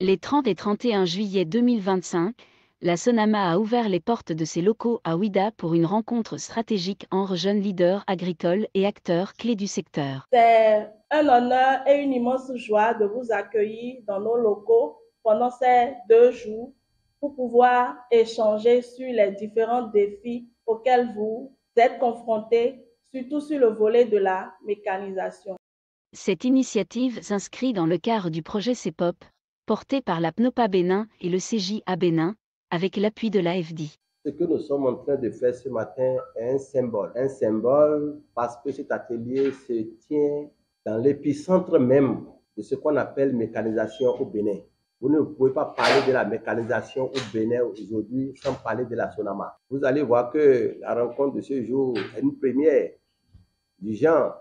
Les 30 et 31 juillet 2025, la Sonama a ouvert les portes de ses locaux à Ouidah pour une rencontre stratégique entre jeunes leaders agricoles et acteurs clés du secteur. C'est un honneur et une immense joie de vous accueillir dans nos locaux pendant ces 2 jours pour pouvoir échanger sur les différents défis auxquels vous êtes confrontés, surtout sur le volet de la mécanisation. Cette initiative s'inscrit dans le cadre du projet CEPOP, porté par la PNOPA Bénin et le CJA Bénin, avec l'appui de l'AFD. Ce que nous sommes en train de faire ce matin est un symbole. Un symbole parce que cet atelier se tient dans l'épicentre même de ce qu'on appelle mécanisation au Bénin. Vous ne pouvez pas parler de la mécanisation au Bénin aujourd'hui sans parler de la Sonama. Vous allez voir que la rencontre de ce jour est une première du genre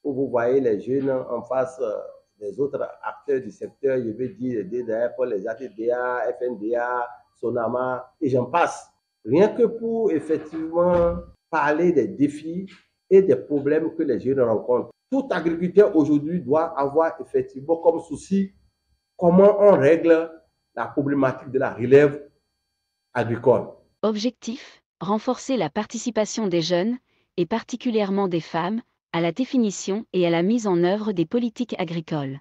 où vous voyez les jeunes en face des autres acteurs du secteur, je veux dire les DDF, les ATDA, FNDA, Sonama, et j'en passe. Rien que pour effectivement parler des défis et des problèmes que les jeunes rencontrent. Tout agriculteur aujourd'hui doit avoir effectivement comme souci comment on règle la problématique de la relève agricole. Objectif, renforcer la participation des jeunes, et particulièrement des femmes, à la définition et à la mise en œuvre des politiques agricoles.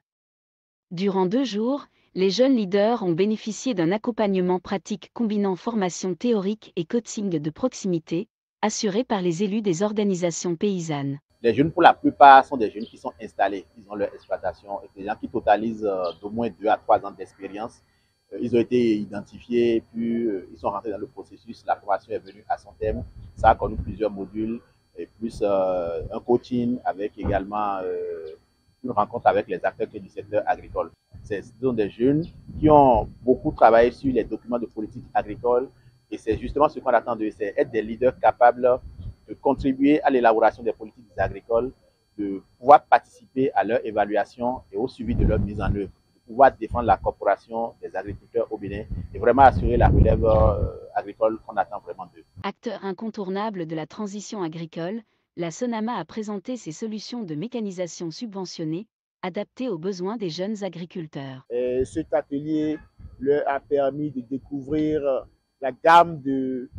Durant 2 jours, les jeunes leaders ont bénéficié d'un accompagnement pratique combinant formation théorique et coaching de proximité, assuré par les élus des organisations paysannes. Les jeunes, pour la plupart, sont des jeunes qui sont installés, ils ont leur exploitation, et des gens qui totalisent d'au moins 2 à 3 ans d'expérience. Ils ont été identifiés, puis ils sont rentrés dans le processus. La formation est venue à son terme. Ça a connu plusieurs modules, et plus un coaching avec également une rencontre avec les acteurs du secteur agricole. Ce sont des jeunes qui ont beaucoup travaillé sur les documents de politique agricole, et c'est justement ce qu'on attend d'eux, c'est être des leaders capables de contribuer à l'élaboration des politiques agricoles, de pouvoir participer à leur évaluation et au suivi de leur mise en œuvre, de pouvoir défendre la corporation des agriculteurs au Bénin et vraiment assurer la relève agricole qu'on attend vraiment d'eux. Acteur incontournable de la transition agricole, la Sonama a présenté ses solutions de mécanisation subventionnées, adaptées aux besoins des jeunes agriculteurs. Cet atelier leur a permis de découvrir la gamme de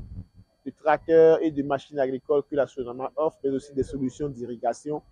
tracteurs et de machines agricoles que la Sonama offre, mais aussi des solutions d'irrigation.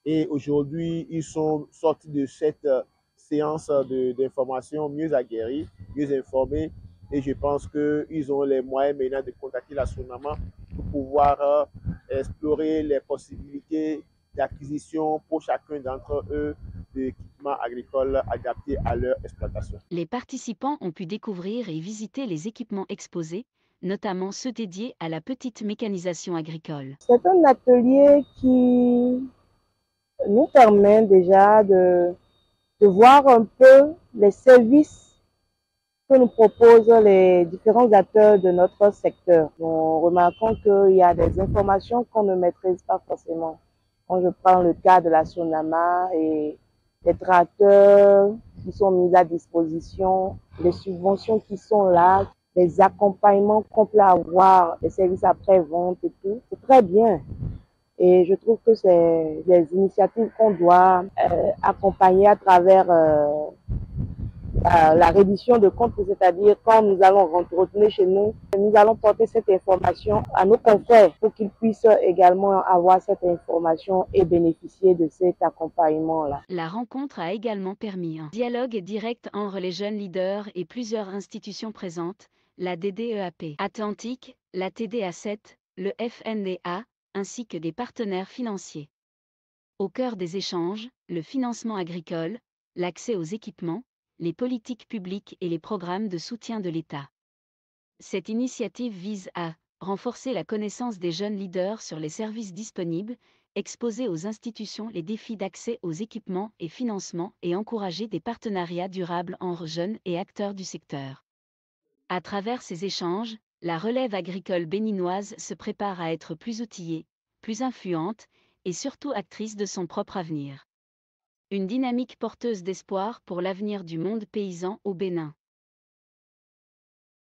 Et aujourd'hui, ils sont sortis de cette séance d'information mieux aguerris, mieux informés. Et je pense qu'ils ont les moyens maintenant de contacter la Sonama pour pouvoir explorer les possibilités d'acquisition pour chacun d'entre eux d'équipements agricoles adaptés à leur exploitation. Les participants ont pu découvrir et visiter les équipements exposés, notamment ceux dédiés à la petite mécanisation agricole. C'est un atelier qui nous permet déjà de voir un peu les services que nous proposent les différents acteurs de notre secteur. Nous remarquons qu'il y a des informations qu'on ne maîtrise pas forcément. Quand je prends le cas de la Sonama et les tracteurs qui sont mis à disposition, les subventions qui sont là, les accompagnements qu'on peut avoir, les services après-vente et tout, c'est très bien. Et je trouve que c'est des initiatives qu'on doit accompagner à travers la reddition de comptes, c'est-à-dire quand nous allons retourner chez nous, nous allons porter cette information à nos confrères pour qu'ils puissent également avoir cette information et bénéficier de cet accompagnement-là. La rencontre a également permis un dialogue direct entre les jeunes leaders et plusieurs institutions présentes, la DDEAP Atlantique, la TDA7, le FNDA, ainsi que des partenaires financiers. Au cœur des échanges, le financement agricole, l'accès aux équipements, les politiques publiques et les programmes de soutien de l'État. Cette initiative vise à renforcer la connaissance des jeunes leaders sur les services disponibles, exposer aux institutions les défis d'accès aux équipements et financements et encourager des partenariats durables entre jeunes et acteurs du secteur. À travers ces échanges, la relève agricole béninoise se prépare à être plus outillée, plus influente et surtout actrice de son propre avenir. Une dynamique porteuse d'espoir pour l'avenir du monde paysan au Bénin.